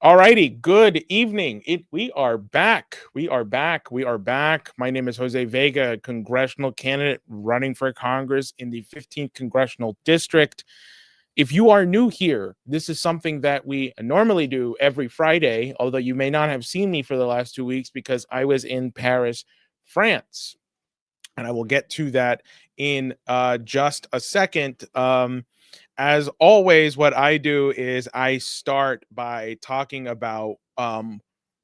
All righty. Good evening. We are back. We are back. We are back. My name is Jose Vega, a congressional candidate running for Congress in the 15th Congressional District. If you are new here, this is something that we normally do every Friday, although you may not have seen me for the last 2 weeks because I was in Paris, France. And I will get to that in just a second. As always, what I do is I start by talking about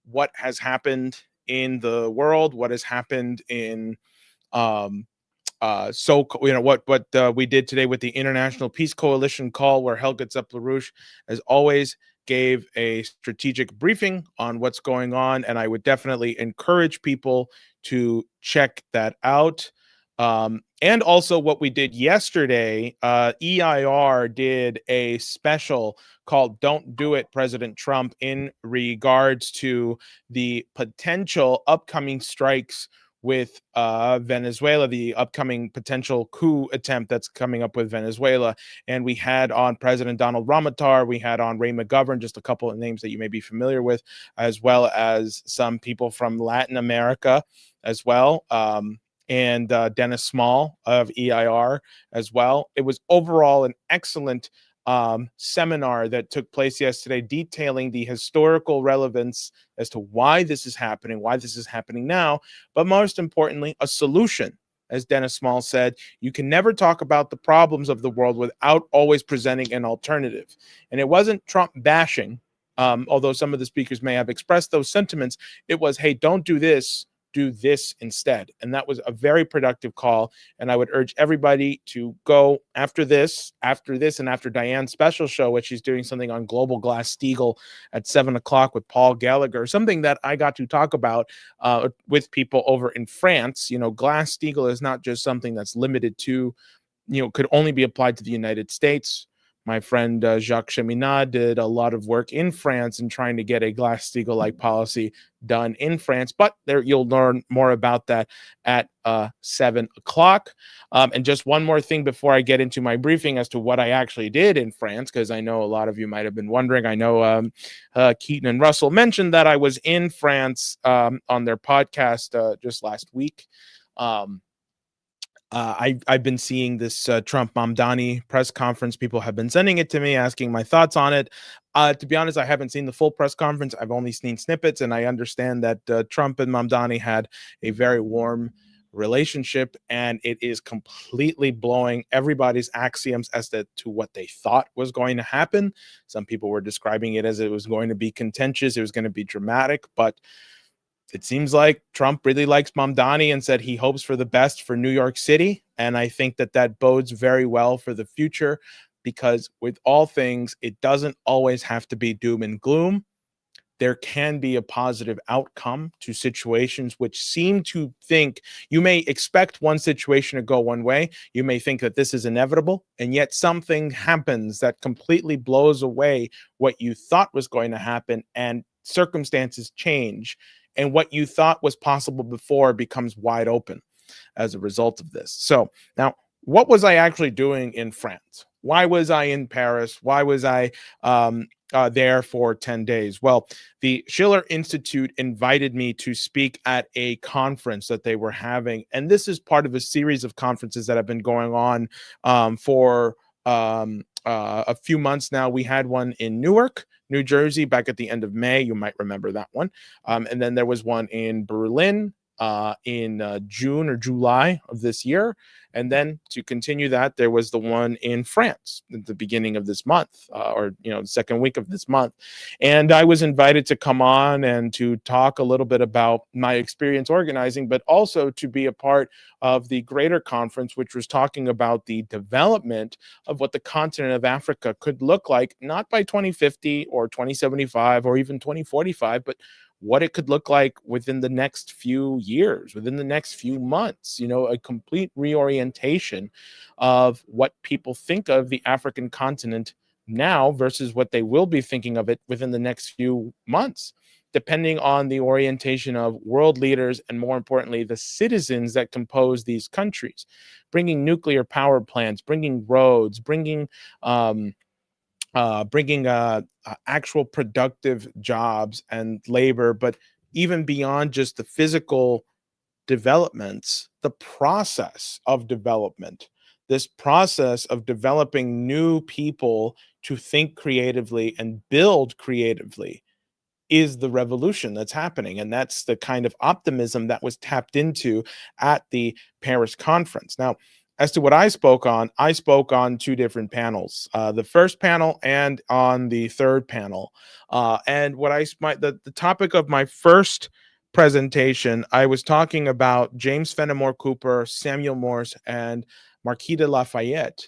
what has happened in the world, what has happened in um, what we did today with the International Peace Coalition call, where Helga Zepp-LaRouche, as always, gave a strategic briefing on what's going on, and I would definitely encourage people to check that out. And also what we did yesterday, EIR did a special called Don't Do It, President Trump, in regards to the potential upcoming strikes with Venezuela, the upcoming potential coup attempt that's coming up with Venezuela. And we had on President Donald Ramotar, we had on Ray McGovern, just a couple of names that you may be familiar with, as well as some people from Latin America as well. And Dennis Small of EIR as well. It was overall an excellent seminar that took place yesterday, detailing the historical relevance as to why this is happening now, but most importantly, a solution. As Dennis Small said, you can never talk about the problems of the world without always presenting an alternative. And it wasn't Trump bashing, although some of the speakers may have expressed those sentiments. It was, hey, don't do this, do this instead. And that was a very productive call. And I would urge everybody to go after this, and after Diane's special show, which she's doing something on Global Glass-Steagall at 7 o'clock with Paul Gallagher, something that I got to talk about with people over in France. You know, Glass-Steagall is not just something that's limited to, could only be applied to the United States. My friend Jacques Cheminade did a lot of work in France in trying to get a Glass-Steagall-like policy done in France, but there you'll learn more about that at 7 o'clock. And just one more thing before I get into my briefing as to what I actually did in France, because I know a lot of you might have been wondering. I know Keaton and Russell mentioned that I was in France on their podcast just last week. I've been seeing this Trump Mamdani press conference. People have been sending it to me, asking my thoughts on it. To be honest, I haven't seen the full press conference. I've only seen snippets, and I understand that Trump and Mamdani had a very warm relationship, and it is completely blowing everybody's axioms as to what they thought was going to happen. Some people were describing it as it was going to be contentious, it was going to be dramatic, but it seems like Trump really likes Mamdani and said he hopes for the best for New York City. And I think that bodes very well for the future, because with all things, it doesn't always have to be doom and gloom. There can be a positive outcome to situations which seem to think you may expect one situation to go one way. You may think that this is inevitable, and yet something happens that completely blows away what you thought was going to happen, and circumstances change. And what you thought was possible before becomes wide open as a result of this. So now, what was I actually doing in France? Why was I in Paris? Why was I there for 10 days? Well, the Schiller Institute invited me to speak at a conference that they were having. And this is part of a series of conferences that have been going on for a few months now. We had one in Newark, New Jersey, back at the end of May. You might remember that one. And then there was one in Berlin in June or July of this year. And then to continue that, there was the one in France at the beginning of this month, the second week of this month. And I was invited to come on and to talk a little bit about my experience organizing, but also to be a part of the greater conference, which was talking about the development of what the continent of Africa could look like, not by 2050 or 2075 or even 2045, but what it could look like within the next few years, within the next few months, a complete reorientation of what people think of the African continent now versus what they will be thinking of it within the next few months, depending on the orientation of world leaders and, more importantly, the citizens that compose these countries, bringing nuclear power plants, bringing roads, bringing bringing actual productive jobs and labor, but even beyond just the physical developments, the process of development, this process of developing new people to think creatively and build creatively is the revolution that's happening. And that's the kind of optimism that was tapped into at the Paris conference. Now, as to what I spoke on two different panels, the first panel and on the third panel. And what I, my, the topic of my first presentation, I was talking about James Fenimore Cooper, Samuel Morse, and Marquis de Lafayette.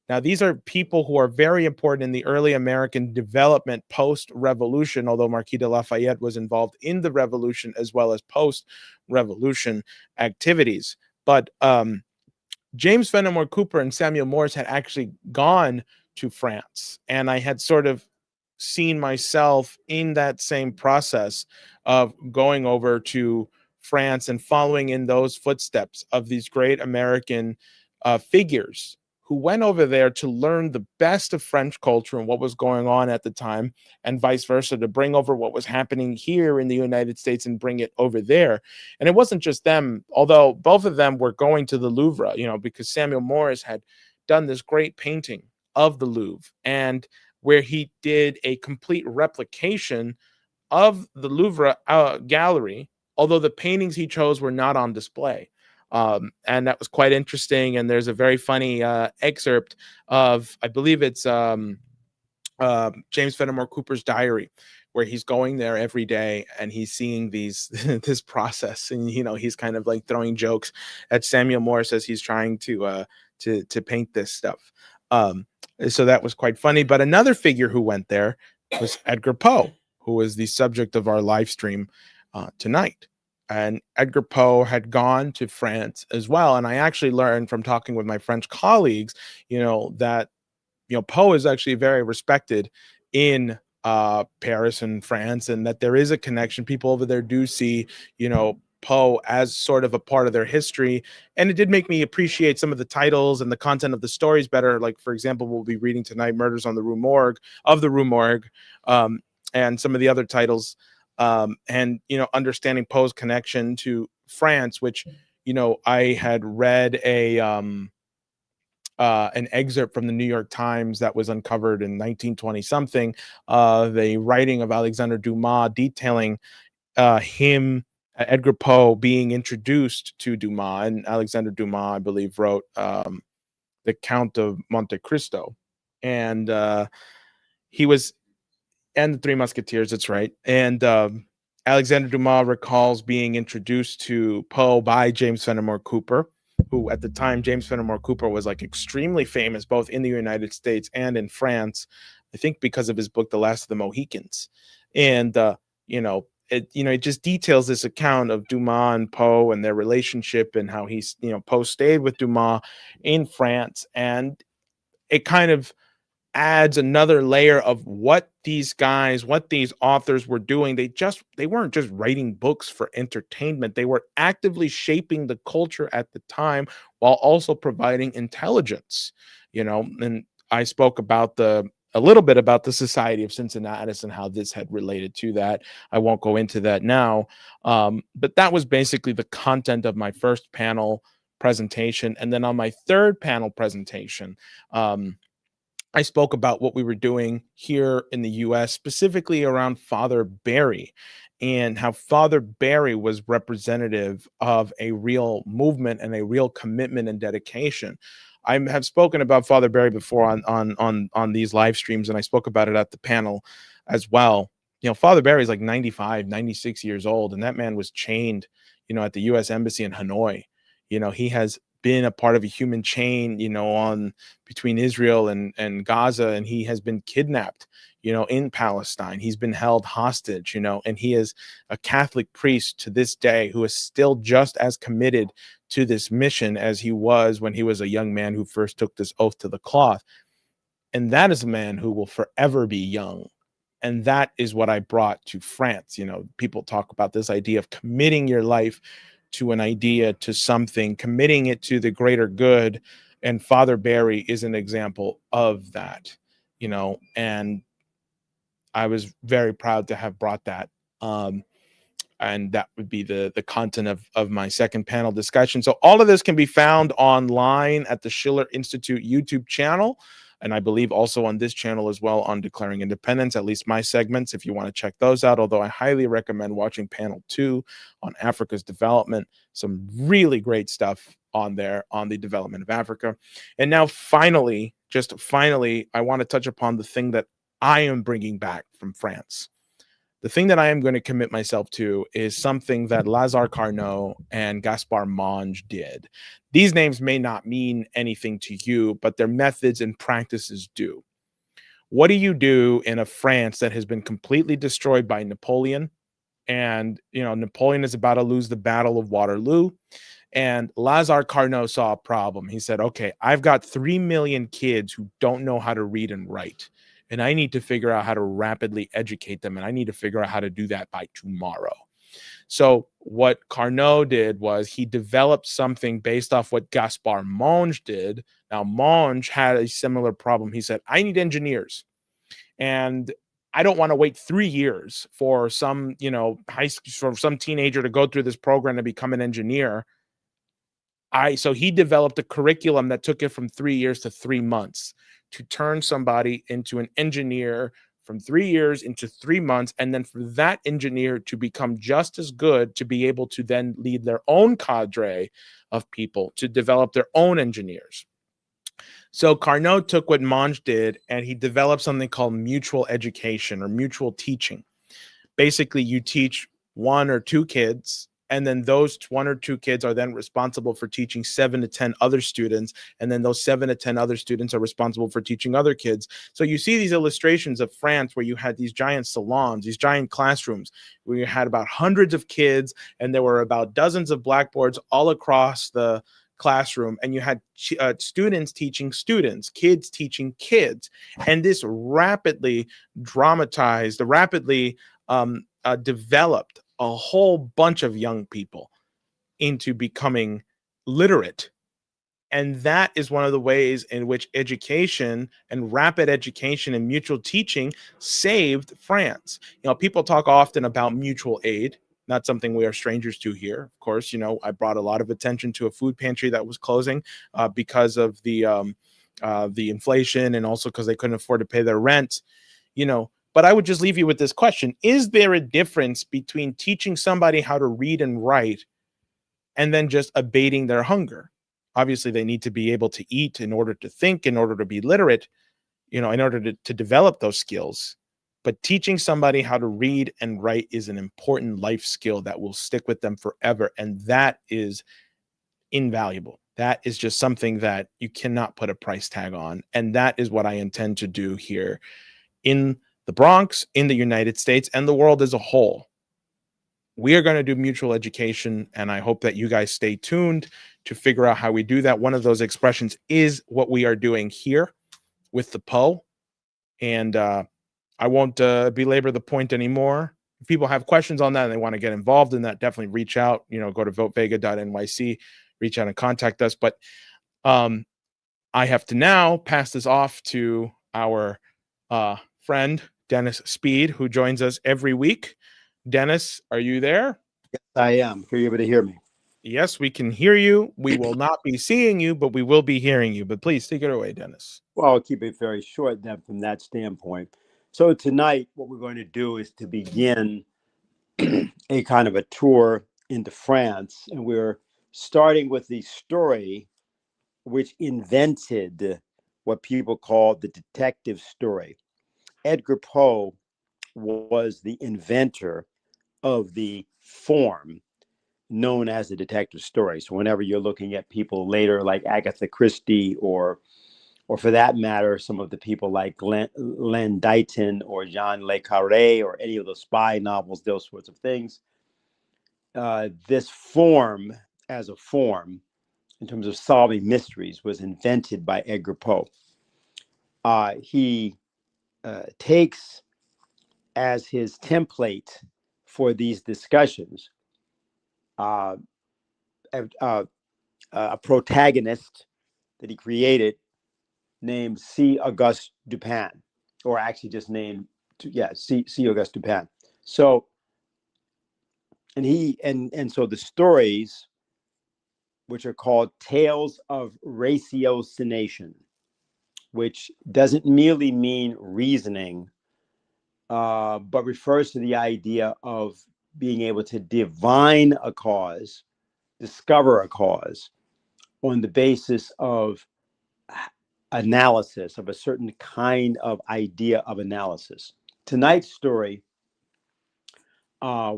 Now, these are people who are very important in the early American development post-revolution, although Marquis de Lafayette was involved in the revolution as well as post-revolution activities. But James Fenimore Cooper and Samuel Morse had actually gone to France, and I had sort of seen myself in that same process of going over to France and following in those footsteps of these great American figures who went over there to learn the best of French culture and what was going on at the time, and vice versa, to bring over what was happening here in the United States and bring it over there. And it wasn't just them, although both of them were going to the Louvre, because Samuel Morse had done this great painting of the Louvre, and where he did a complete replication of the Louvre gallery, although the paintings he chose were not on display. And that was quite interesting. And there's a very funny excerpt of, I believe it's James Fenimore Cooper's diary, where he's going there every day and he's seeing this process, and he's kind of like throwing jokes at Samuel Morse as he's trying to paint this stuff. So that was quite funny. But another figure who went there was Edgar Poe, who is the subject of our live stream tonight. And Edgar Poe had gone to France as well. And I actually learned from talking with my French colleagues, that Poe is actually very respected in Paris and France, and that there is a connection. People over there do see, Poe as sort of a part of their history. And it did make me appreciate some of the titles and the content of the stories better. Like, for example, we'll be reading tonight Murders on the Rue Morgue, and some of the other titles. And understanding Poe's connection to France, which I had read an excerpt from the New York Times that was uncovered in 1920 something, the writing of Alexandre Dumas detailing Edgar Poe being introduced to Dumas. And Alexandre Dumas, I believe, wrote the Count of Monte Cristo, and he was, and the Three Musketeers, that's right. And Alexandre Dumas recalls being introduced to Poe by James Fenimore Cooper, who at the time, James Fenimore Cooper was like extremely famous both in the United States and in France, I think because of his book, The Last of the Mohicans. And, it just details this account of Dumas and Poe and their relationship, and how Poe stayed with Dumas in France. And it kind of adds another layer of what these authors were doing. They weren't just writing books for entertainment. They were actively shaping the culture at the time while also providing intelligence, and I spoke about a little bit about the Society of Cincinnatus and how this had related to that. I won't go into that now. But that was basically the content of my first panel presentation. And then on my third panel presentation, I spoke about what we were doing here in the US, specifically around Father Barry, and how Father Barry was representative of a real movement and a real commitment and dedication. I have spoken about Father Barry before on these live streams, and I spoke about it at the panel as well. Father Barry is like 95, 96 years old, and that man was chained, at the US Embassy in Hanoi. He has been a part of a human chain, on between Israel and Gaza, and he has been kidnapped, in Palestine. He's been held hostage, and he is a Catholic priest to this day who is still just as committed to this mission as he was when he was a young man who first took this oath to the cloth. And that is a man who will forever be young. And that is what I brought to France. People talk about this idea of committing your life to an idea, to something, committing it to the greater good. And Father Barry is an example of that. and I was very proud to have brought that. And that would be the content of my second panel discussion. So all of this can be found online at the Schiller Institute YouTube channel, and I believe also on this channel as well on Declaring Independence, at least my segments, if you want to check those out. Although I highly recommend watching panel 2 on Africa's development. Some really great stuff on there on the development of Africa. And now finally, just finally, I want to touch upon the thing that I am bringing back from France. The thing that I am going to commit myself to is something that Lazare Carnot and Gaspard Monge did. These names may not mean anything to you, but their methods and practices do. What do you do in a France that has been completely destroyed by Napoleon? And, Napoleon is about to lose the Battle of Waterloo. And Lazare Carnot saw a problem. He said, okay, I've got 3 million kids who don't know how to read and write. And I need to figure out how to rapidly educate them. And I need to figure out how to do that by tomorrow. So what Carnot did was he developed something based off what Gaspard Monge did. Now, Monge had a similar problem. He said, I need engineers. And I don't want to wait 3 years for some, for some teenager to go through this program to become an engineer. So he developed a curriculum that took it from 3 years to 3 months to turn somebody into an engineer from 3 years into 3 months. And then for that engineer to become just as good to be able to then lead their own cadre of people to develop their own engineers. So Carnot took what Monge did and he developed something called mutual education or mutual teaching. Basically, you teach 1 or 2 kids, and then those 1 or 2 kids are then responsible for teaching 7 to 10 other students, and then those 7 to 10 other students are responsible for teaching other kids. So you see these illustrations of France where you had these giant salons, these giant classrooms, where you had about hundreds of kids, and there were about dozens of blackboards all across the classroom, and you had students teaching students, kids teaching kids, and this rapidly dramatized, rapidly developed a whole bunch of young people into becoming literate. And that is one of the ways in which education and rapid education and mutual teaching saved France. People talk often about mutual aid, not something we are strangers to here. Of course, I brought a lot of attention to a food pantry that was closing because of the inflation, and also because they couldn't afford to pay their rent. But I would just leave you with this question. Is there a difference between teaching somebody how to read and write and then just abating their hunger? Obviously, they need to be able to eat in order to think, in order to be literate, in order to develop those skills. But teaching somebody how to read and write is an important life skill that will stick with them forever. And that is invaluable. That is just something that you cannot put a price tag on. And that is what I intend to do here in the Bronx, in the United States, and the world as a whole. We are going to do mutual education, and I hope that you guys stay tuned to figure out how we do that. One of those expressions is what we are doing here with the Poe. And I won't belabor the point anymore. If people have questions on that and they want to get involved in that, definitely reach out. Go to votevega.nyc, reach out and contact us. But I have to now pass this off to our friend, Dennis Speed, who joins us every week. Dennis, are you there? Yes, I am. Are you able to hear me? Yes, we can hear you. We will not be seeing you, but we will be hearing you. But please take it away, Dennis. Well, I'll keep it very short then from that standpoint. So tonight, what we're going to do is to begin a kind of a tour into France. And we're starting with the story which invented what people call the detective story. Edgar Poe was the inventor of the form known as the detective story. So whenever you're looking at people later like Agatha Christie or for that matter, some of the people like Len Deighton or Jean Le Carré or any of those spy novels, those sorts of things, this form as a form in terms of solving mysteries was invented by Edgar Poe. He takes as his template for these discussions a protagonist that he created named C. Auguste Dupin. or actually just named, C. Auguste Dupin. So, and so the stories, which are called Tales of Ratiocination, which doesn't merely mean reasoning, but refers to the idea of being able to divine a cause, discover a cause on the basis of analysis, of a certain kind of idea of analysis. Tonight's story,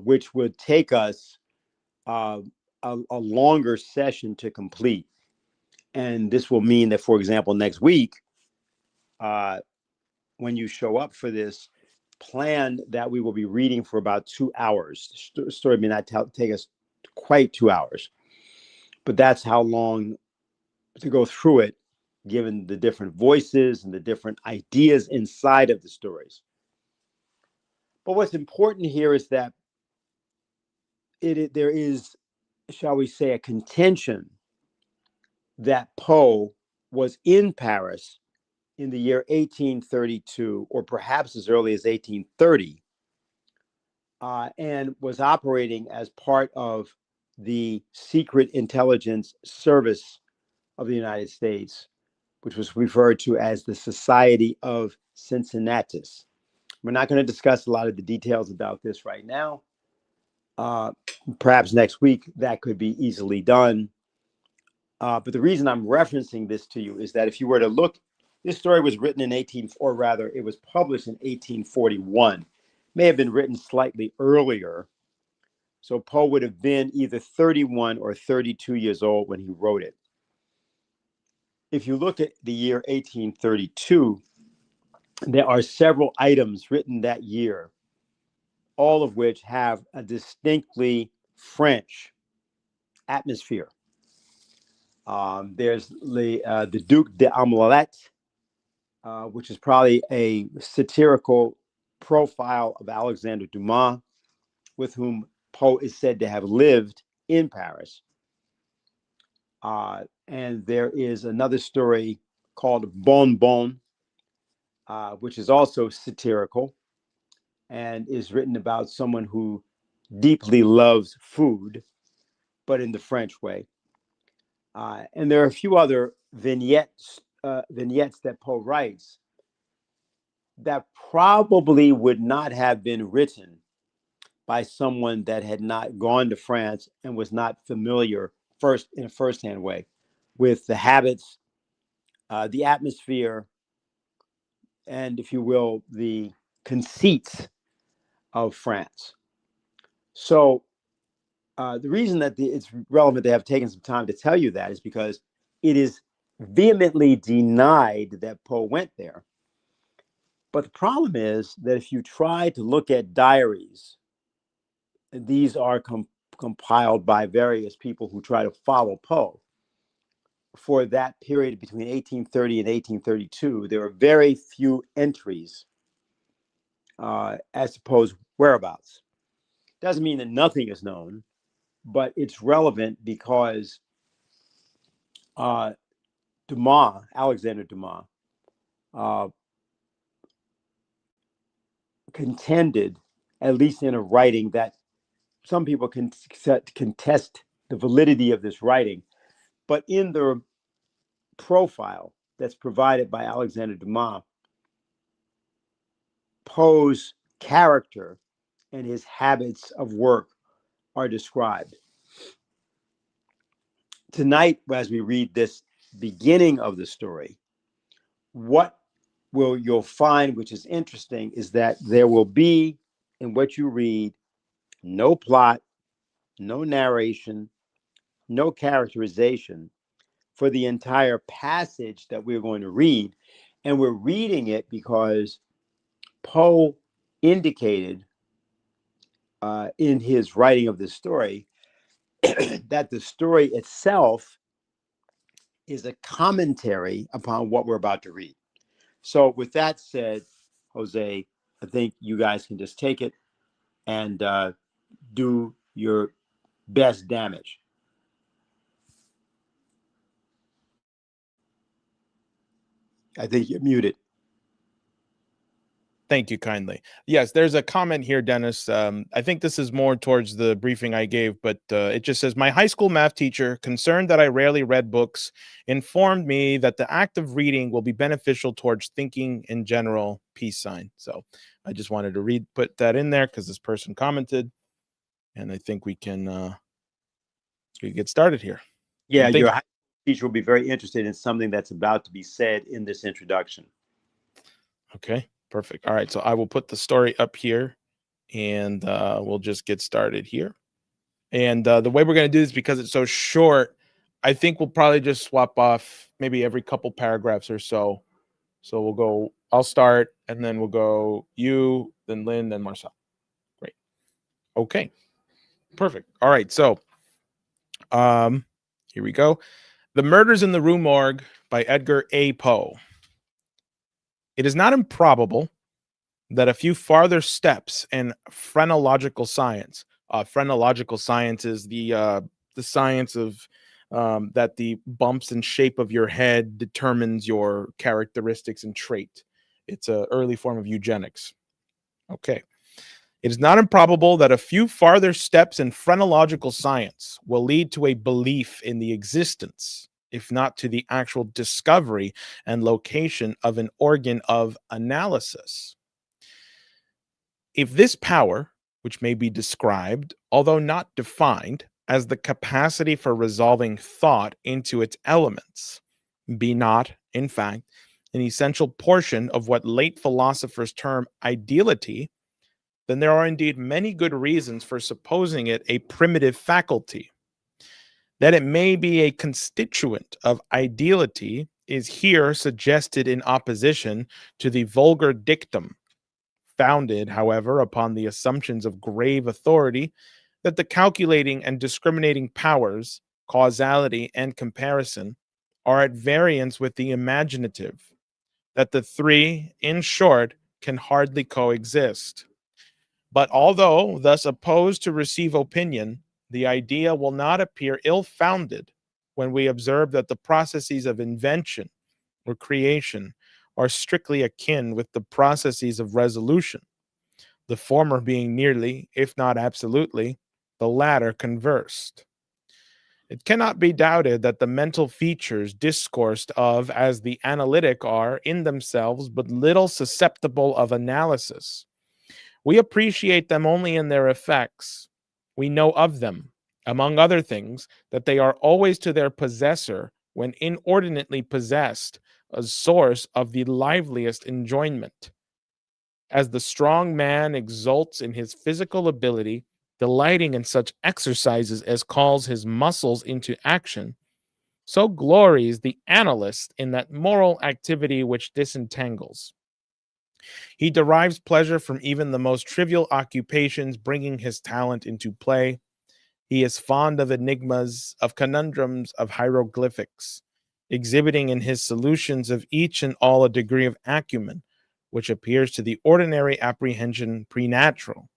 which would take us a longer session to complete, and this will mean that, for example, next week, when you show up for this, plan that we will be reading for about 2 hours. The story may not take us quite 2 hours, but that's how long to go through it, given the different voices and the different ideas inside of the stories. But what's important here is that there is, shall we say, a contention that Poe was in Paris in the year 1832, or perhaps as early as 1830, and was operating as part of the Secret Intelligence Service of the United States, which was referred to as the Society of Cincinnatus. We're not going to discuss a lot of the details about this right now. Perhaps next week that could be easily done. But the reason I'm referencing this to you is that if you were to look, this story was written in it was published in 1841. May have been written slightly earlier. So Poe would have been either 31 or 32 years old when he wrote it. If you look at the year 1832, there are several items written that year, all of which have a distinctly French atmosphere. There's the Duc d'Aumale, which is probably a satirical profile of Alexander Dumas, with whom Poe is said to have lived in Paris. And there is another story called Bon Bon, which is also satirical and is written about someone who deeply loves food, but in the French way. And there are a few other vignettes that Poe writes that probably would not have been written by someone that had not gone to France and was not familiar in a firsthand way with the habits, the atmosphere, and, if you will, the conceits of France. So the reason that it's relevant to have taken some time to tell you that is because it is vehemently denied that Poe went there. But the problem is that if you try to look at diaries, these are compiled by various people who try to follow Poe. For that period between 1830 and 1832, there are very few entries as to Poe's whereabouts. Doesn't mean that nothing is known, but it's relevant because Dumas, Alexander Dumas, contended, at least in a writing that some people can contest the validity of this writing, but in the profile that's provided by Alexander Dumas, Poe's character and his habits of work are described. Tonight, as we read this beginning of the story, what you'll find, which is interesting, is that there will be, in what you read, no plot, no narration, no characterization for the entire passage that we're going to read. And we're reading it because Poe indicated in his writing of this story that the story itself is a commentary upon what we're about to read. So with that said, Jose, I think you guys can just take it and do your best damage. I think you're muted. Thank you kindly. Yes, there's a comment here, Dennis. I think this is more towards the briefing I gave, but it just says my high school math teacher, concerned that I rarely read books, informed me that the act of reading will be beneficial towards thinking in general. Peace sign. So I just wanted to put that in there because this person commented, and I think we can get started here. Yeah, And thank your high school teacher will be very interested in something that's about to be said in this introduction. Okay, perfect. All right, so I will put the story up here, and we'll just get started here. And the way we're going to do this, because it's so short, I think we'll probably just swap off maybe every couple paragraphs or so. So we'll go, I'll start, and then we'll go you, then Lynn, then Marcel. Great. Okay, perfect. All right, so here we go. The Murders in the Rue Morgue by Edgar A. Poe. It is not improbable that a few farther steps in phrenological science. Phrenological science is the science of that the bumps and shape of your head determines your characteristics and trait. It's an early form of eugenics. Okay. It is not improbable that a few farther steps in phrenological science will lead to a belief in the existence, if not to the actual discovery and location of an organ of analysis. If this power, which may be described, although not defined, as the capacity for resolving thought into its elements, be not, in fact, an essential portion of what late philosophers term ideality, then there are indeed many good reasons for supposing it a primitive faculty. That it may be a constituent of ideality is here suggested in opposition to the vulgar dictum, founded, however, upon the assumptions of grave authority, that the calculating and discriminating powers, causality and comparison, are at variance with the imaginative, that the three, in short, can hardly coexist. But although thus opposed to receive opinion, the idea will not appear ill-founded when we observe that the processes of invention or creation are strictly akin with the processes of resolution, the former being nearly, if not absolutely, the latter conversed. It cannot be doubted that the mental features discoursed of as the analytic are in themselves but little susceptible of analysis. We appreciate them only in their effects. We know of them, among other things, that they are always to their possessor, when inordinately possessed, a source of the liveliest enjoyment. As the strong man exults in his physical ability, delighting in such exercises as calls his muscles into action, so glories the analyst in that moral activity which disentangles. He derives pleasure from even the most trivial occupations, bringing his talent into play. He is fond of enigmas, of conundrums, of hieroglyphics, exhibiting in his solutions of each and all a degree of acumen, which appears to the ordinary apprehension preternatural.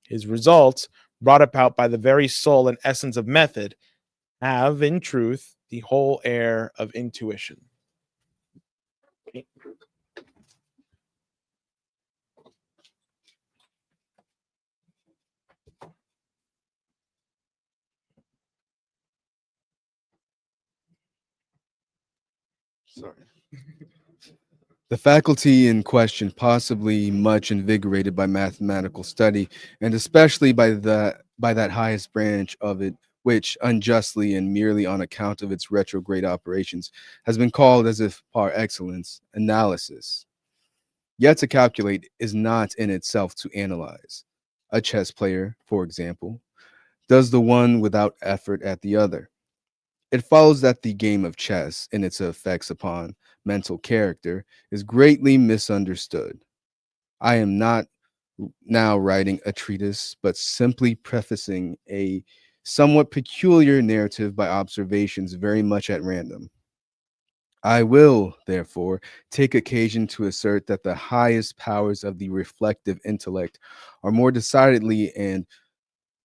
His results, brought about by the very soul and essence of method, have, in truth, the whole air of intuition. Sorry. The faculty in question, possibly much invigorated by mathematical study, and especially by that highest branch of it, which unjustly and merely on account of its retrograde operations has been called, as if par excellence, analysis. Yet to calculate is not in itself to analyze. A chess player, for example, does the one without effort at the other. It follows that the game of chess, in its effects upon mental character, is greatly misunderstood. I am not now writing a treatise, but simply prefacing a somewhat peculiar narrative by observations very much at random. I will, therefore, take occasion to assert that the highest powers of the reflective intellect are more decidedly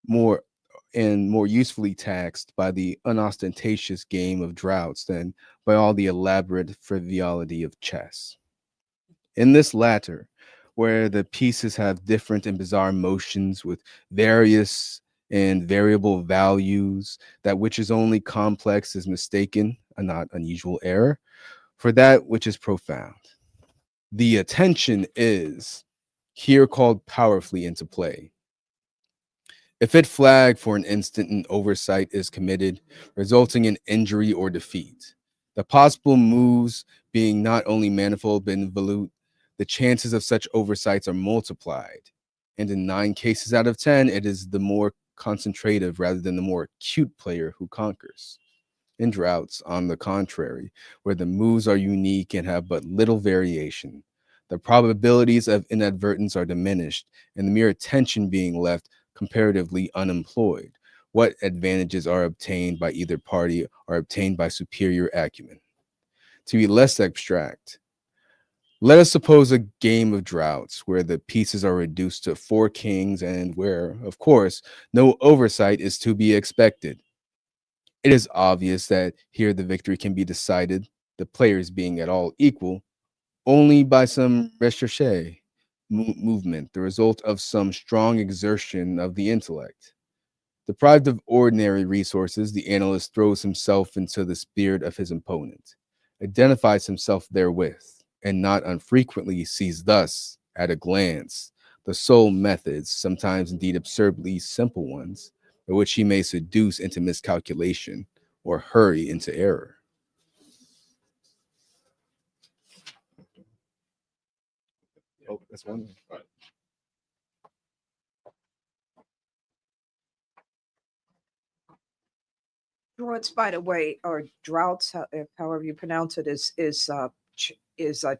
more more usefully taxed by the unostentatious game of draughts than by all the elaborate frivolity of chess. In this latter, where the pieces have different and bizarre motions with various and variable values, that which is only complex is mistaken, a not unusual error, for that which is profound. The attention is here called powerfully into play. If it flagged for an instant, an oversight is committed, resulting in injury or defeat. The possible moves being not only manifold but involute, the chances of such oversights are multiplied. And in 9 cases out of 10, it is the more concentrative rather than the more acute player who conquers. In droughts, on the contrary, where the moves are unique and have but little variation, the probabilities of inadvertence are diminished, and the mere attention being left comparatively unemployed. What advantages are obtained by either party are obtained by superior acumen. To be less abstract, let us suppose a game of droughts where the pieces are reduced to 4 kings and where, of course, no oversight is to be expected. It is obvious that here the victory can be decided, the players being at all equal, only by some recherche movement, the result of some strong exertion of the intellect. Deprived of ordinary resources, the analyst throws himself into the spirit of his opponent, identifies himself therewith, and not unfrequently sees thus, at a glance, the sole methods, sometimes indeed absurdly simple ones, by which he may seduce into miscalculation or hurry into error. Oh, that's one. Droughts, by the way, or droughts, however you pronounce it, is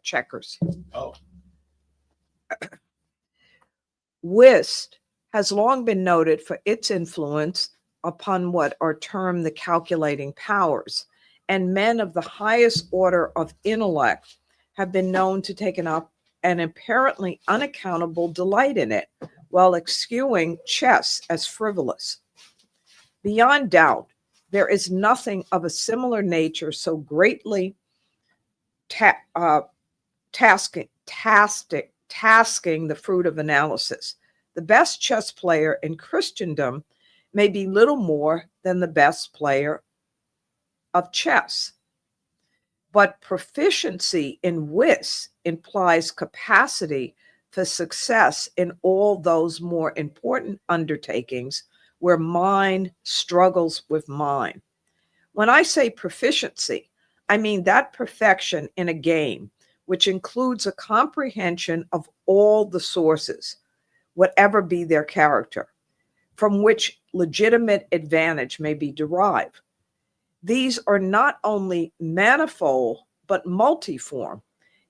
checkers. Oh. Whist has long been noted for its influence upon what are termed the calculating powers, and men of the highest order of intellect have been known to take an apparently unaccountable delight in it, while eschewing chess as frivolous. Beyond doubt, there is nothing of a similar nature so greatly tasking the fruit of analysis. The best chess player in Christendom may be little more than the best player of chess. But proficiency in whist implies capacity for success in all those more important undertakings where mind struggles with mind. When I say proficiency, I mean that perfection in a game which includes a comprehension of all the sources, whatever be their character, from which legitimate advantage may be derived. These are not only manifold, but multiform,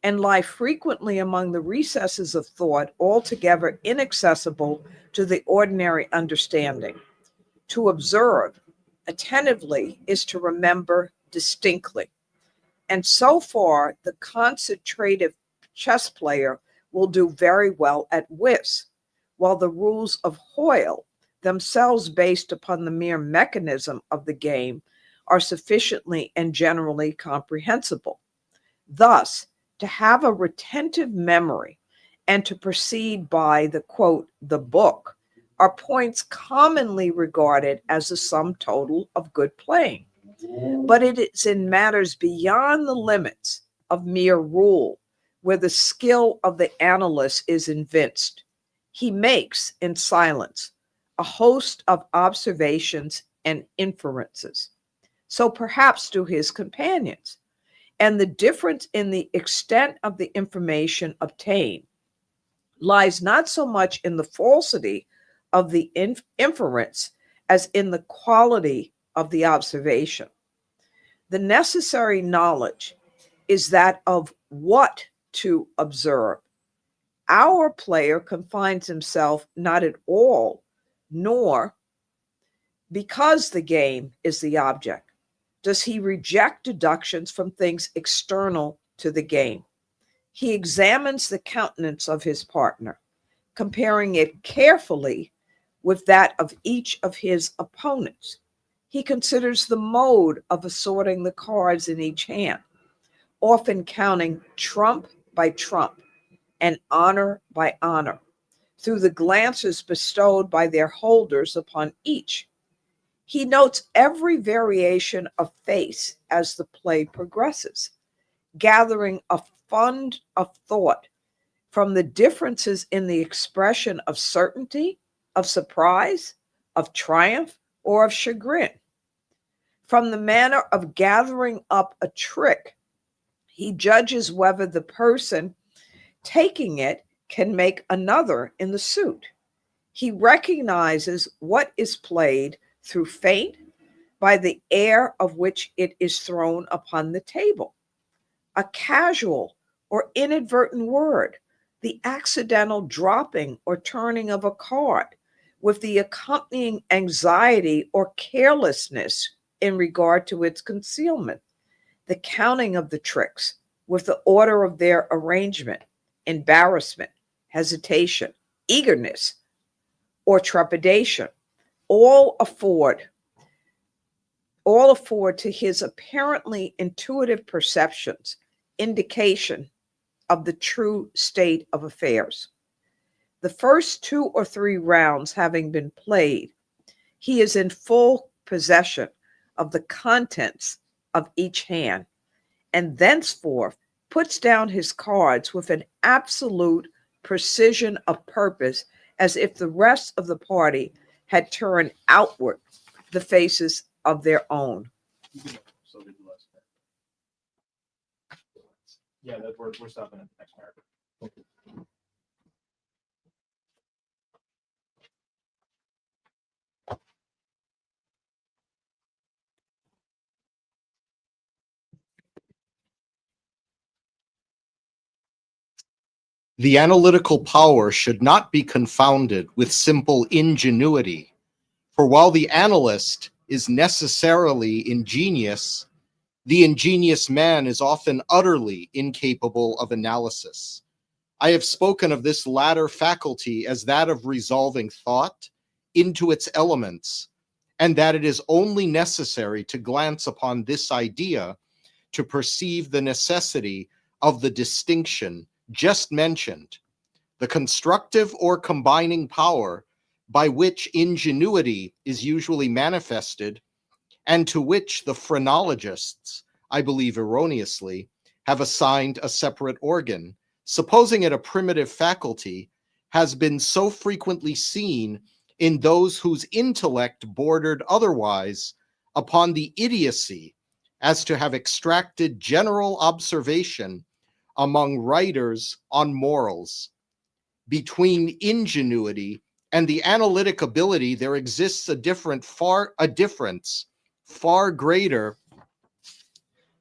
and lie frequently among the recesses of thought altogether inaccessible to the ordinary understanding. To observe attentively is to remember distinctly. And so far, the concentrative chess player will do very well at whist, while the rules of Hoyle, themselves based upon the mere mechanism of the game, are sufficiently and generally comprehensible. Thus, to have a retentive memory and to proceed by the quote, the book, are points commonly regarded as the sum total of good playing. But it is in matters beyond the limits of mere rule where the skill of the analyst is evinced. He makes, in silence, a host of observations and inferences. So perhaps do his companions. And the difference in the extent of the information obtained lies not so much in the falsity of the inference as in the quality of the observation. The necessary knowledge is that of what to observe. Our player confines himself not at all, nor because the game is the object, does he reject deductions from things external to the game. He examines the countenance of his partner, comparing it carefully with that of each of his opponents. He considers the mode of assorting the cards in each hand, often counting trump by trump, and honor by honor, through the glances bestowed by their holders upon each. He notes every variation of face as the play progresses, gathering a fund of thought from the differences in the expression of certainty, of surprise, of triumph, or of chagrin. From the manner of gathering up a trick, he judges whether the person taking it can make another in the suit. He recognizes what is played through feint by the air of which it is thrown upon the table. A casual or inadvertent word, the accidental dropping or turning of a card, with the accompanying anxiety or carelessness in regard to its concealment, the counting of the tricks with the order of their arrangement, embarrassment, hesitation, eagerness, or trepidation, all afford to his apparently intuitive perceptions indication of the true state of affairs. The first 2 or 3 rounds having been played, he is in full possession of the contents of each hand, and thenceforth puts down his cards with an absolute precision of purpose, as if the rest of the party had turned outward the faces of their own. Yeah, we're stopping at the next paragraph. The analytical power should not be confounded with simple ingenuity, for while the analyst is necessarily ingenious, the ingenious man is often utterly incapable of analysis. I have spoken of this latter faculty as that of resolving thought into its elements, and that it is only necessary to glance upon this idea to perceive the necessity of the distinction just mentioned, the constructive or combining power by which ingenuity is usually manifested, and to which the phrenologists, I believe erroneously, have assigned a separate organ, supposing it a primitive faculty, has been so frequently seen in those whose intellect bordered otherwise upon the idiocy as to have extracted general observation among writers on morals. Between ingenuity and the analytic ability, there exists a difference far greater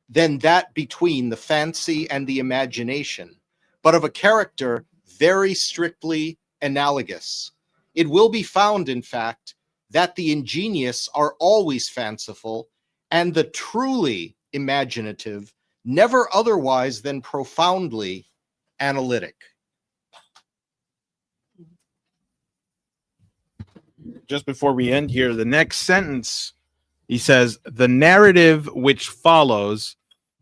than that between the fancy and the imagination, but of a character very strictly analogous. It will be found, in fact, that the ingenious are always fanciful, and the truly imaginative never otherwise than profoundly analytic. Just before we end here, the next sentence, he says, the narrative which follows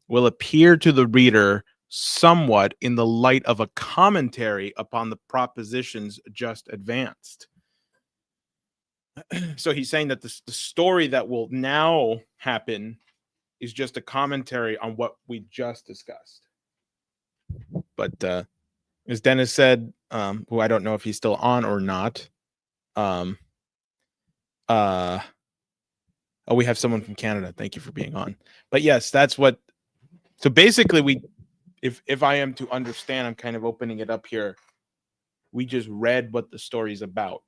will appear to the reader somewhat in the light of a commentary upon the propositions just advanced. So he's saying that the story that will now happen is just a commentary on what we just discussed. But as Dennis said, who I don't know if he's still on or not, we have someone from Canada. Thank you for being on. But yes, that's what. So basically, if I am to understand, I'm kind of opening it up here. We just read what the story's about,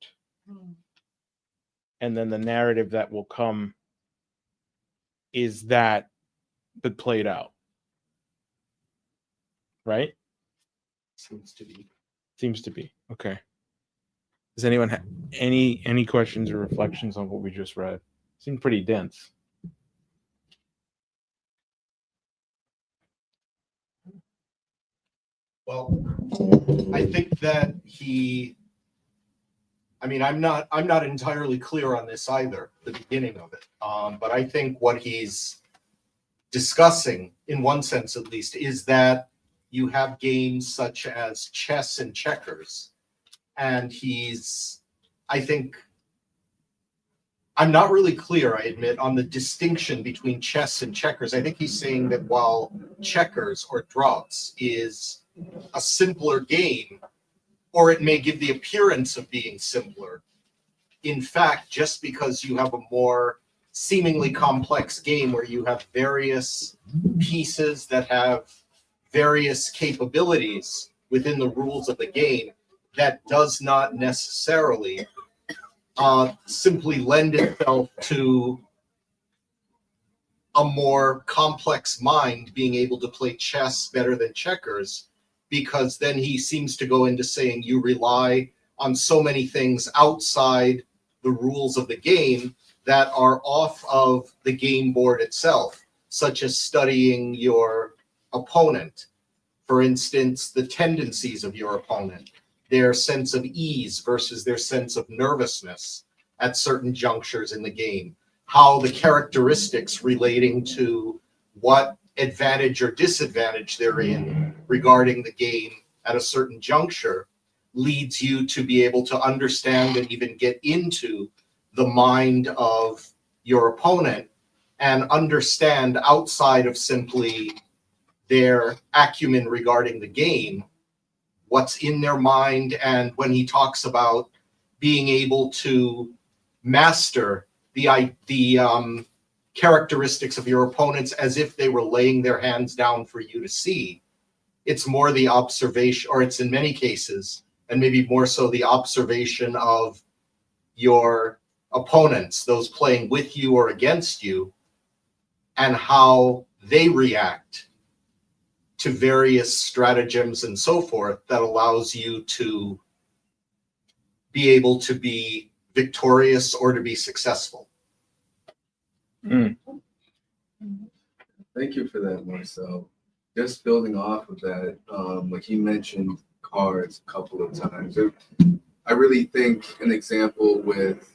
and then the narrative that will come is that, but played out, right? Seems to be okay. Does anyone have any questions or reflections on what we just read? Seemed pretty dense. Well, I think that I'm not entirely clear on this either, the beginning of it. But I think what he's discussing, in one sense at least, is that you have games such as chess and checkers. And I think, I'm not really clear, I admit, on the distinction between chess and checkers. I think he's saying that while checkers or draughts is a simpler game, or it may give the appearance of being simpler, in fact, just because you have a more seemingly complex game where you have various pieces that have various capabilities within the rules of the game, that does not necessarily simply lend itself to a more complex mind being able to play chess better than checkers, because then he seems to go into saying you rely on so many things outside the rules of the game that are off of the game board itself, such as studying your opponent. For instance, the tendencies of your opponent, their sense of ease versus their sense of nervousness at certain junctures in the game, how the characteristics relating to what advantage or disadvantage they're in regarding the game at a certain juncture leads you to be able to understand and even get into the mind of your opponent and understand outside of simply their acumen regarding the game, what's in their mind. And when he talks about being able to master the characteristics of your opponents as if they were laying their hands down for you to see, it's more the observation, or it's in many cases, and maybe more so the observation of your opponents, those playing with you or against you, and how they react to various stratagems and so forth that allows you to be able to be victorious or to be successful. Mm. Thank you for that, Marcel. Just building off of that, like you mentioned cards a couple of times. I really think an example with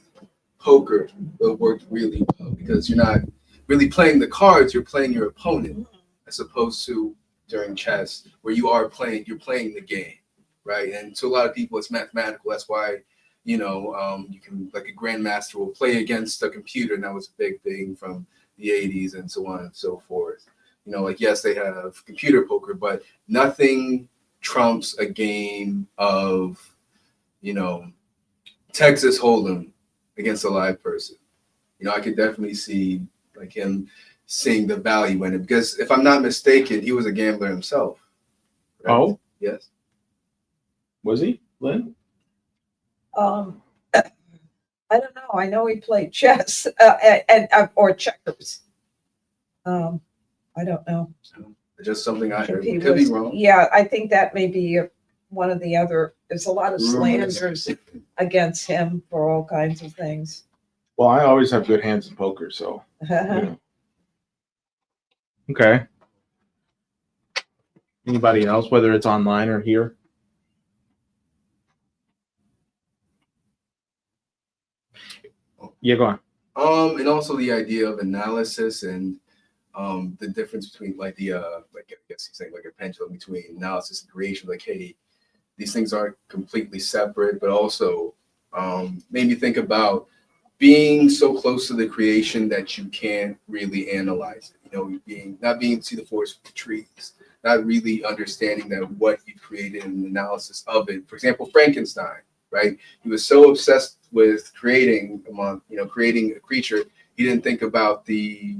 poker worked really well, because you're not really playing the cards, you're playing your opponent, as opposed to during chess, where you're playing the game, right? And to a lot of people, it's mathematical. That's why, you can, like a grandmaster will play against a computer, and that was a big thing from the 80s and so on and so forth. Yes, they have computer poker, but nothing trumps a game of, Texas Hold'em against a live person. I could definitely see like him seeing the value in it, because if I'm not mistaken, he was a gambler himself. Right? Oh, yes. was he, Lynn? I don't know. I know he played chess or checkers. I don't know. Just something I heard. He Could be was- wrong. Yeah, I think that may be one of the other. There's a lot of Rumors. slanders against him for all kinds of things. Well, I always have good hands in poker, so Okay. Anybody else, whether it's online or here? Yeah, go on. And also the idea of analysis and the difference between like I guess you say like a pendulum between analysis and creation. Like, hey, these things aren't completely separate, but also made me think about being so close to the creation that you can't really analyze it. Not being able to see the forest for the trees, not really understanding that what you created and analysis of it. For example, Frankenstein, right? He was so obsessed with creating a creature, he didn't think about the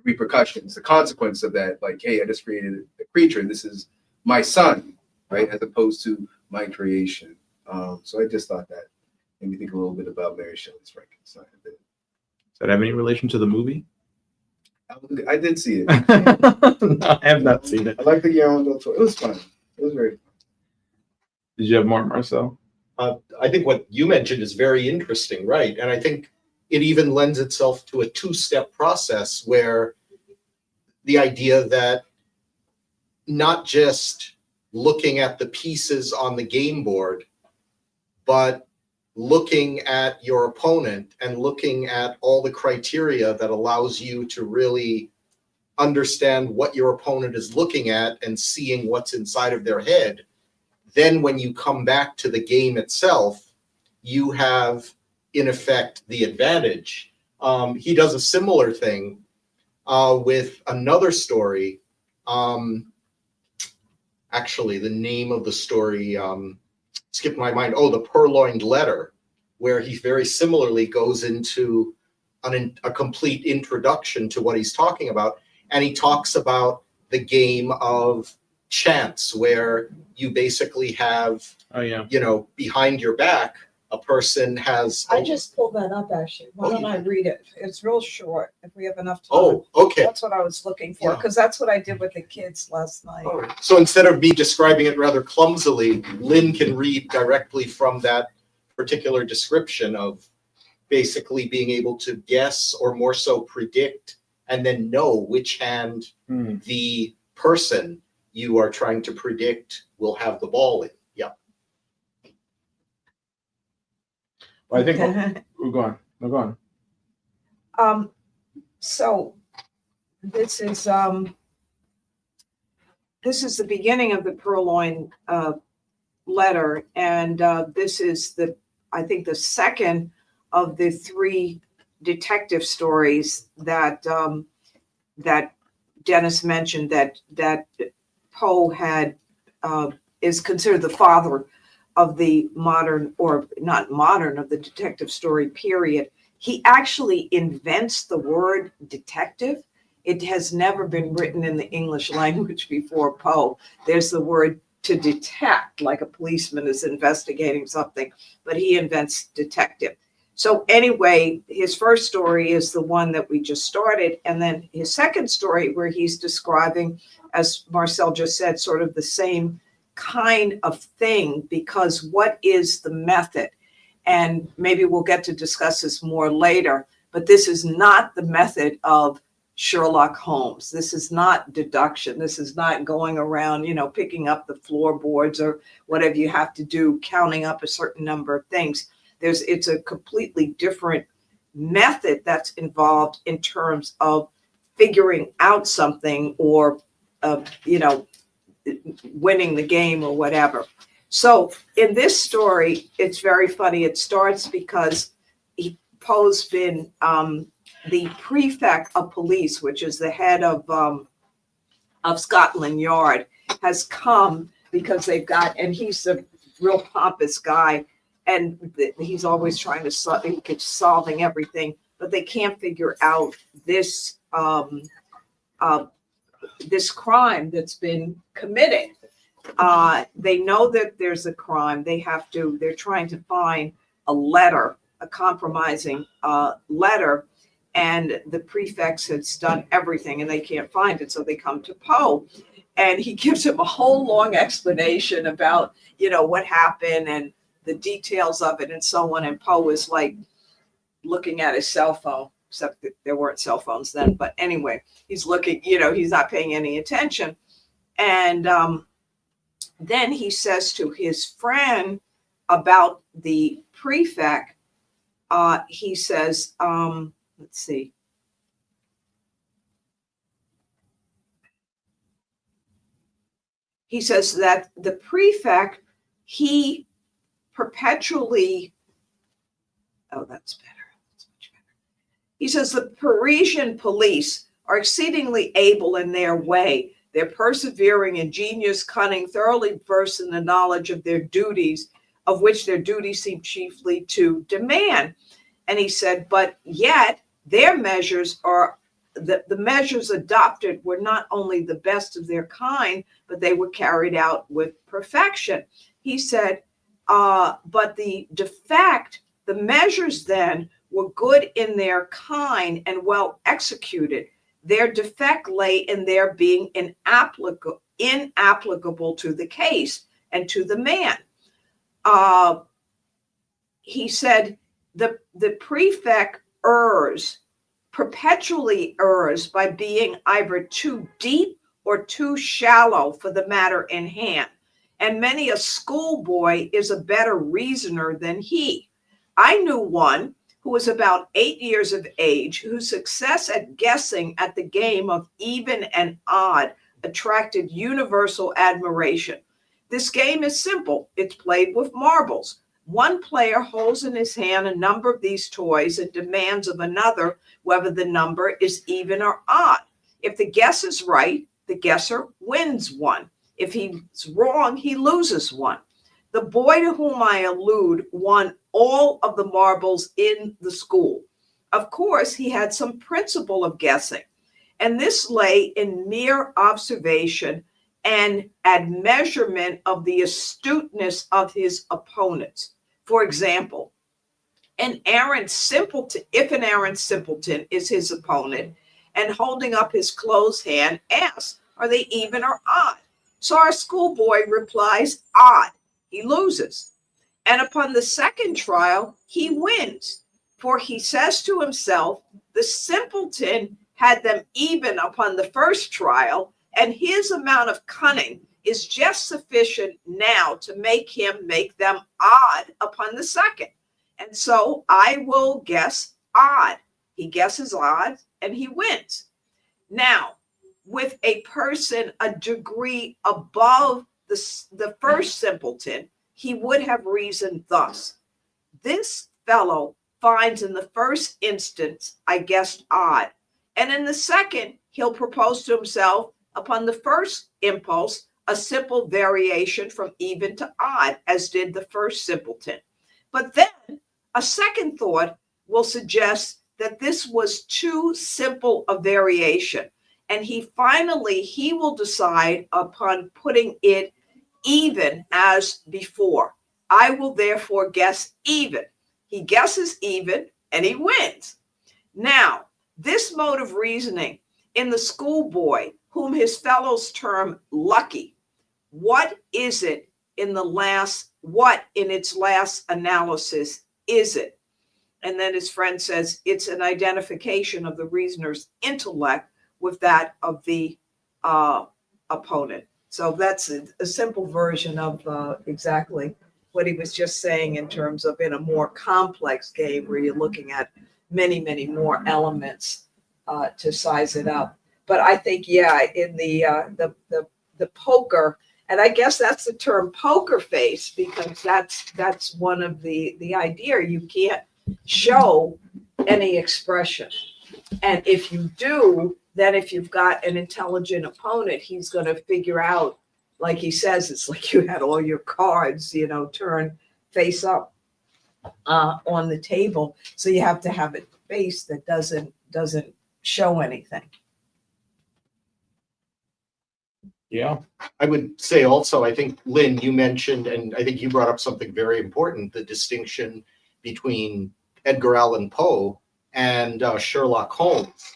repercussions, the consequence of that. Like, hey, I just created a creature, and this is my son, right? As opposed to my creation. So I just thought that made me think a little bit about Mary Shelley's Frankenstein. Does that have any relation to the movie? I did see it. No, I have not seen it. I like the Guillermo del Toro. It was fun. It was very fun. Did you have more, Marcel? I think what you mentioned is very interesting, right? And I think it even lends itself to a two-step process where the idea that not just looking at the pieces on the game board, but looking at your opponent and looking at all the criteria that allows you to really understand what your opponent is looking at and seeing what's inside of their head, then when you come back to the game itself, you have, in effect, the advantage. He does a similar thing with another story. Actually, the name of the story skipped my mind. Oh, The Purloined Letter, where he very similarly goes into a complete introduction to what he's talking about. And he talks about the game of chance, where you basically have, Oh yeah. behind your back, a person has. I just pulled that up actually. Why don't I read it? It's real short if we have enough time. Oh, okay. That's what I was looking for, Yeah. because that's what I did with the kids last night. All right. So instead of me describing it rather clumsily, Lynn can read directly from that particular description of basically being able to guess, or more so predict, and then know which hand the person you are trying to predict will have the ball in. Yeah. Well, I think we're going. We're going. So this is the beginning of the Purloined letter, and this is I think the second of the 3 detective stories that that Dennis mentioned that Poe had is considered the father of the modern, or not modern, of the detective story period. He actually invents the word detective. It has never been written in the English language before Poe. There's the word to detect, like a policeman is investigating something, but he invents detective. So anyway, his first story is the one that we just started. And then his second story, where he's describing, as Marcel just said, sort of the same kind of thing, because what is the method? And maybe we'll get to discuss this more later, but this is not the method of Sherlock Holmes. This is not deduction. This is not going around, picking up the floorboards or whatever you have to do, counting up a certain number of things. It's a completely different method that's involved in terms of figuring out something, or, winning the game or whatever. So in this story, it's very funny. It starts because Poe's been the prefect of police, which is the head of Scotland Yard, has come because they've got, and he's a real pompous guy, and he's always trying to solving everything, but they can't figure out this this crime that's been committed. They know that there's a crime. They're trying to find a letter, a compromising letter, and the prefects has done everything and they can't find it. So they come to Poe, and he gives him a whole long explanation about, what happened and the details of it and so on. And Poe is like looking at his cell phone, except that there weren't cell phones then. But anyway, he's looking, he's not paying any attention. And then he says to his friend about the prefect, he says, let's see. He says that the prefect, he perpetually, oh, that's better. That's much better. He says the Parisian police are exceedingly able in their way. They're persevering, ingenious, cunning, thoroughly versed in the knowledge of their duties, of which their duties seem chiefly to demand. And he said, but yet their measures are, the measures adopted were not only the best of their kind, but they were carried out with perfection. He said, but the measures then were good in their kind and well executed. Their defect lay in their being inapplicable to the case and to the man. He said the prefect perpetually errs by being either too deep or too shallow for the matter in hand. And many a schoolboy is a better reasoner than he. I knew one who was about 8 years of age, whose success at guessing at the game of even and odd attracted universal admiration. This game is simple. It's played with marbles. One player holds in his hand a number of these toys and demands of another whether the number is even or odd. If the guess is right, the guesser wins one. If he's wrong, he loses one. The boy to whom I allude won all of the marbles in the school. Of course, he had some principle of guessing, and this lay in mere observation and admeasurement of the astuteness of his opponents. For example, if an arrant simpleton is his opponent and holding up his closed hand asks, are they even or odd? So our schoolboy replies, odd. He loses. And upon the second trial, he wins. For he says to himself, the simpleton had them even upon the first trial, and his amount of cunning is just sufficient now to make him make them odd upon the second. And so I will guess odd. He guesses odd and he wins. Now, with a person a degree above the first simpleton, he would have reasoned thus. This fellow finds in the first instance I guessed odd, and in the second he'll propose to himself upon the first impulse a simple variation from even to odd, as did the first simpleton. But then a second thought will suggest that this was too simple a variation, and he will decide upon putting it even as before. I will therefore guess even. He guesses even and he wins. Now, this mode of reasoning in the schoolboy, whom his fellows term lucky, what is it in its last analysis is it? And then his friend says it's an identification of the reasoner's intellect with that of the opponent. So that's a simple version of exactly what he was just saying in terms of in a more complex game where you're looking at many, many more elements to size it up. But I think, yeah, in the poker, and I guess that's the term poker face, because that's one of the idea. You can't show any expression. And if you do, then if you've got an intelligent opponent, he's going to figure out, like he says, it's like you had all your cards, turn face up on the table. So you have to have a face that doesn't show anything. Yeah. I would say also, I think, Lynn, you mentioned, and I think you brought up something very important, the distinction between Edgar Allan Poe and Sherlock Holmes.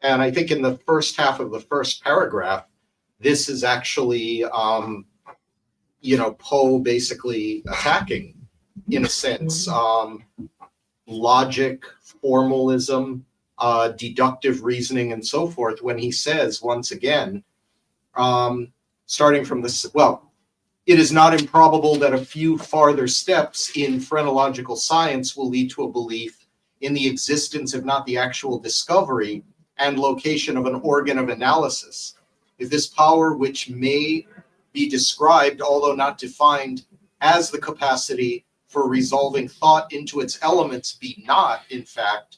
And I think in the first half of the first paragraph, this is actually, Poe basically attacking, in a sense, logic, formalism, deductive reasoning, and so forth, when he says, once again, starting from this, it is not improbable that a few farther steps in phrenological science will lead to a belief in the existence, if not the actual discovery and location of an organ of analysis. If this power, which may be described, although not defined, as the capacity for resolving thought into its elements, be not, in fact,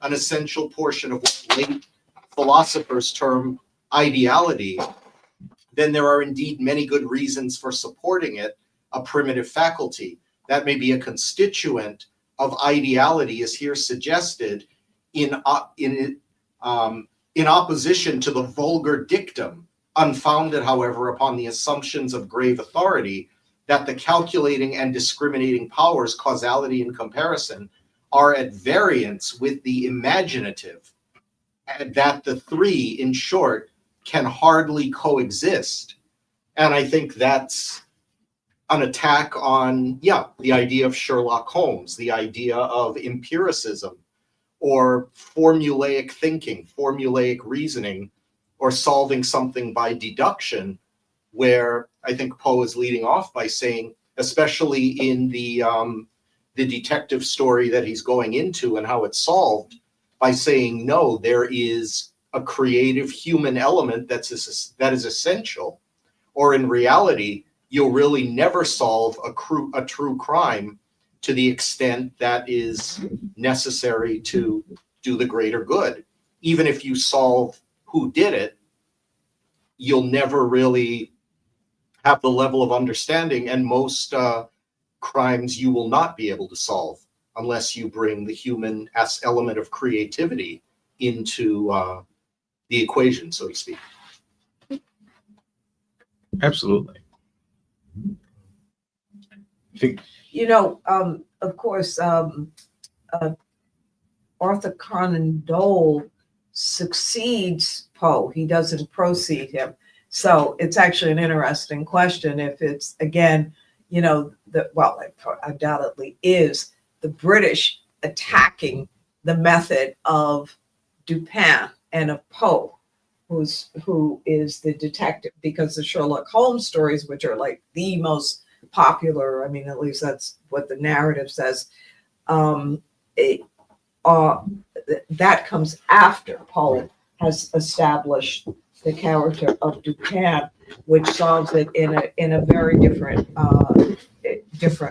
an essential portion of what late philosophers term ideality, then there are indeed many good reasons for supporting it, a primitive faculty. That may be a constituent of ideality, as here suggested, in opposition to the vulgar dictum, unfounded, however, upon the assumptions of grave authority, that the calculating and discriminating powers, causality and comparison, are at variance with the imaginative, and that the three, in short, can hardly coexist. And I think that's an attack on, the idea of Sherlock Holmes, the idea of empiricism, or formulaic thinking, formulaic reasoning, or solving something by deduction, where I think Poe is leading off by saying, especially in the the detective story that he's going into and how it's solved by saying, no, there is a creative human element that is essential. Or in reality, you'll really never solve a true crime to the extent that is necessary to do the greater good. Even if you solve who did it, you'll never really have the level of understanding, and most crimes you will not be able to solve unless you bring the human element of creativity into the equation, so to speak. Absolutely. I think Of course, Arthur Conan Doyle succeeds Poe. He doesn't precede him. So it's actually an interesting question if it's, again, it undoubtedly is the British attacking the method of Dupin and of Poe, who is the detective, because the Sherlock Holmes stories, which are like the most popular, I mean, at least that's what the narrative says, that comes after Poe has established the character of Dupin, which solves it in a very different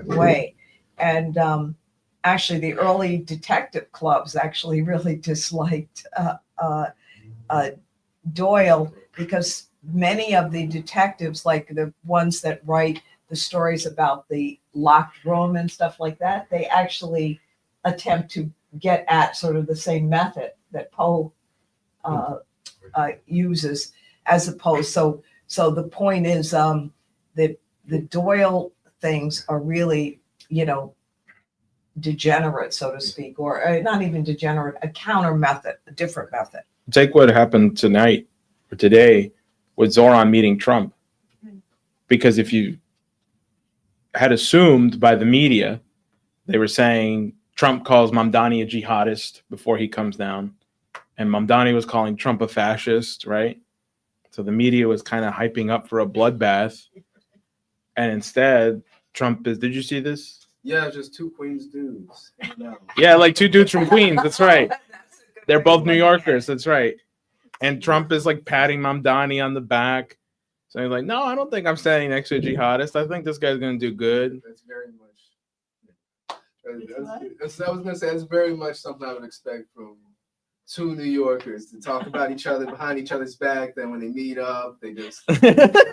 way. And actually, the early detective clubs actually really disliked Doyle, because many of the detectives, like the ones that write the stories about the locked room and stuff like that, they actually attempt to get at sort of the same method that Poe uses, as opposed. So the point is that the Doyle things are really, degenerate, so to speak, or not even degenerate, a counter method, a different method. take what happened tonight or today with Zoran meeting Trump. Because if you had assumed by the media, they were saying Trump calls Mamdani a jihadist before he comes down, and Mamdani was calling Trump a fascist, right? So the media was kind of hyping up for a bloodbath, and instead Trump is, did you see this? Yeah, just two Queens dudes. No. Yeah, like two dudes from Queens, that's right. They're both New Yorkers, that's right. And Trump is like patting Mamdani on the back. So he's like, no, I don't think I'm standing next to a jihadist. I think this guy's going to do good. That's very much. I was going to say, that's very much something I would expect from two New Yorkers, to talk about each other behind each other's back. Then when they meet up, they just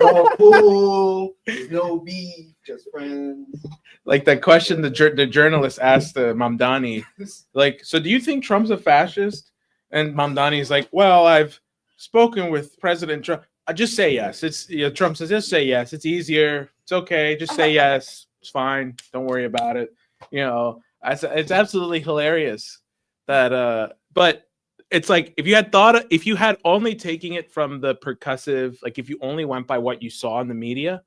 all cool. There's no beef, just friends. Like that question the journalist asked Mamdani, like, so do you think Trump's a fascist? And Mamdani's like, well, I've spoken with President Trump. I just say yes. It's Trump says, just say yes. It's easier. It's okay. Just say yes. It's fine. Don't worry about it. It's absolutely hilarious that. But it's like if you had only taking it from the percussive, like if you only went by what you saw in the media,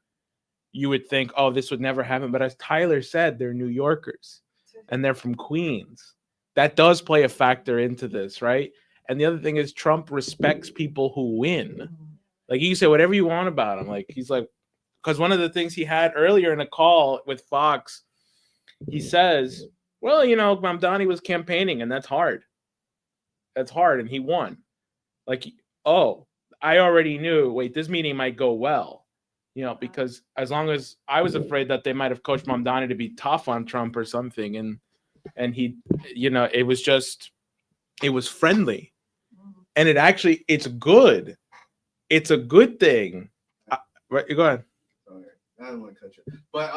you would think, oh, this would never happen. But as Tyler said, they're New Yorkers and they're from Queens. That does play a factor into this, right? And the other thing is Trump respects people who win. Like you can say whatever you want about him. Like he's like, because one of the things he had earlier in a call with Fox, he says, well, Mamdani was campaigning and that's hard. That's hard. And he won. Like, oh, I already knew, wait, this meeting might go well. Because as long as I was afraid that they might have coached Mamdani to be tough on Trump or something. And he, it was friendly. And it's good. It's a good thing. Right, go ahead. Sorry, I don't want to cut you. But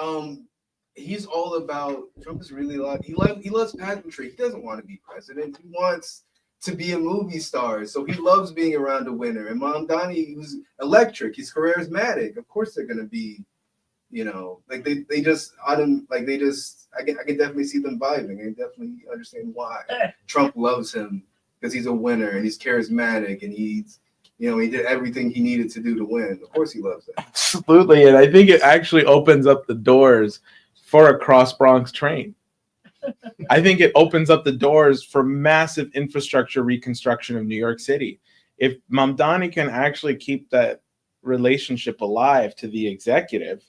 he's all about, Trump is really he loves pageantry. He doesn't want to be president. He wants to be a movie star. So he loves being around a winner. And Mamdani, who's electric, he's charismatic. Of course they're gonna be, like they just I can definitely see them vibing. I definitely understand why Trump loves him, because he's a winner and he's charismatic and he's he did everything he needed to do to win. Of course he loves that. Absolutely. And I think it actually opens up the doors for a cross Bronx train. I think it opens up the doors for massive infrastructure reconstruction of New York City. If Mamdani can actually keep that relationship alive to the executive,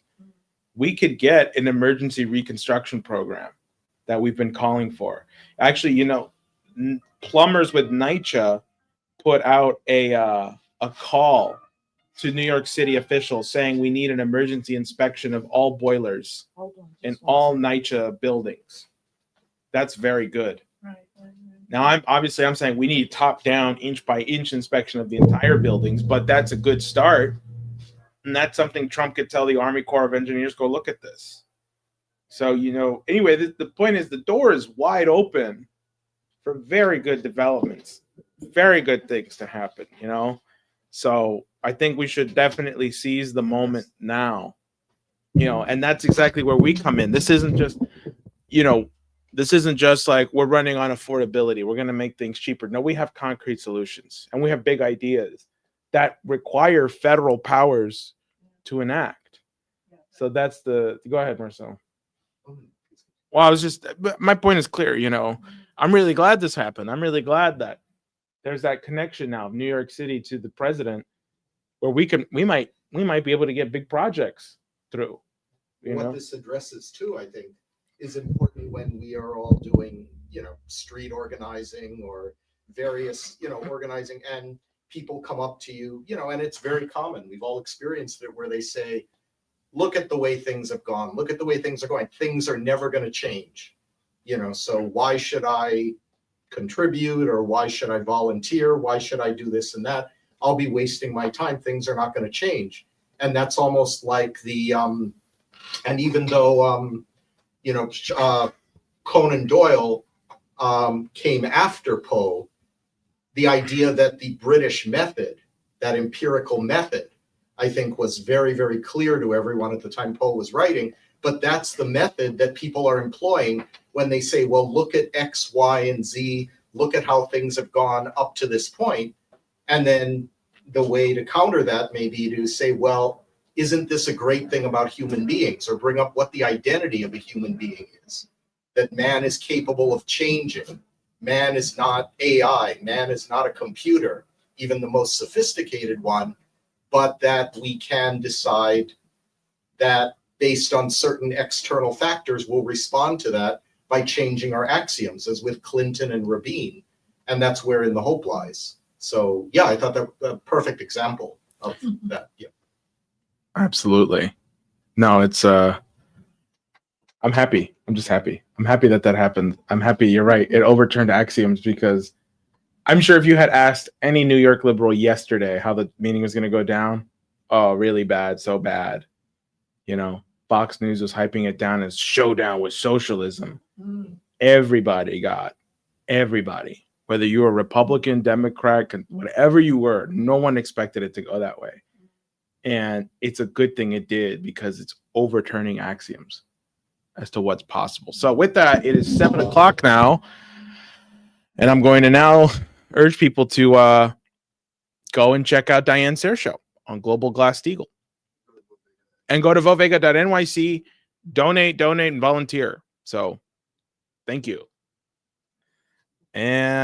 we could get an emergency reconstruction program that we've been calling for. Actually, you know, plumbers with NYCHA put out a call to New York City officials saying we need an emergency inspection of all boilers in all NYCHA buildings. That's very good. Now, I'm saying we need top down, inch by inch inspection of the entire buildings, but that's a good start. And that's something Trump could tell the Army Corps of Engineers, go look at this. So, you know, anyway, the point is the door is wide open for very good developments, very good things to happen, you know? So I think we should definitely seize the moment now, you know, and that's exactly where we come in. This isn't just, you know, this isn't just like we're running on affordability. We're going to make things cheaper. No, we have concrete solutions and we have big ideas that require federal powers to enact. So that's go ahead, Marcel. Well, my point is clear, you know, I'm really glad this happened. I'm really glad that there's that connection now of New York City to the president where we might be able to get big projects through. What this addresses too, I think, is important when we are all doing, you know, street organizing or various, you know, organizing, and people come up to you, you know, and it's very common. We've all experienced it where they say, look at the way things have gone. Look at the way things are going. Things are never going to change, you know, so why should I contribute or why should I volunteer? Why should I do this and that? I'll be wasting my time. Things are not going to change. And that's almost like the, and even though, you know, Conan Doyle came after Poe, the idea that the British method, that empirical method, I think was very, very clear to everyone at the time Poe was writing. But that's the method that people are employing when they say, well, look at X, Y, and Z, look at how things have gone up to this point. And then the way to counter that may be to say, well, isn't this a great thing about human beings? Or bring up what the identity of a human being is, that man is capable of changing. Man is not AI. Man is not a computer, even the most sophisticated one, but that we can decide that based on certain external factors, we'll respond to that by changing our axioms, as with Clinton and Rabin. And that's wherein the hope lies. So yeah, I thought that a perfect example of that. Yeah. Absolutely. No, it's I'm happy. I'm just happy. I'm happy that happened. I'm happy. You're right. It overturned axioms, because I'm sure if you had asked any New York liberal yesterday how the meeting was going to go down, oh, really bad, so bad. You know, Fox News was hyping it down as showdown with socialism. Everybody, whether you were Republican, Democrat, whatever you were, no one expected it to go that way. And it's a good thing it did, because it's overturning axioms as to what's possible. So with that, it is 7 o'clock now. And I'm going to now urge people to go and check out Diane Sayre show on Global Glass-Steagall. And go to votevega.nyc, donate, and volunteer. So thank you. And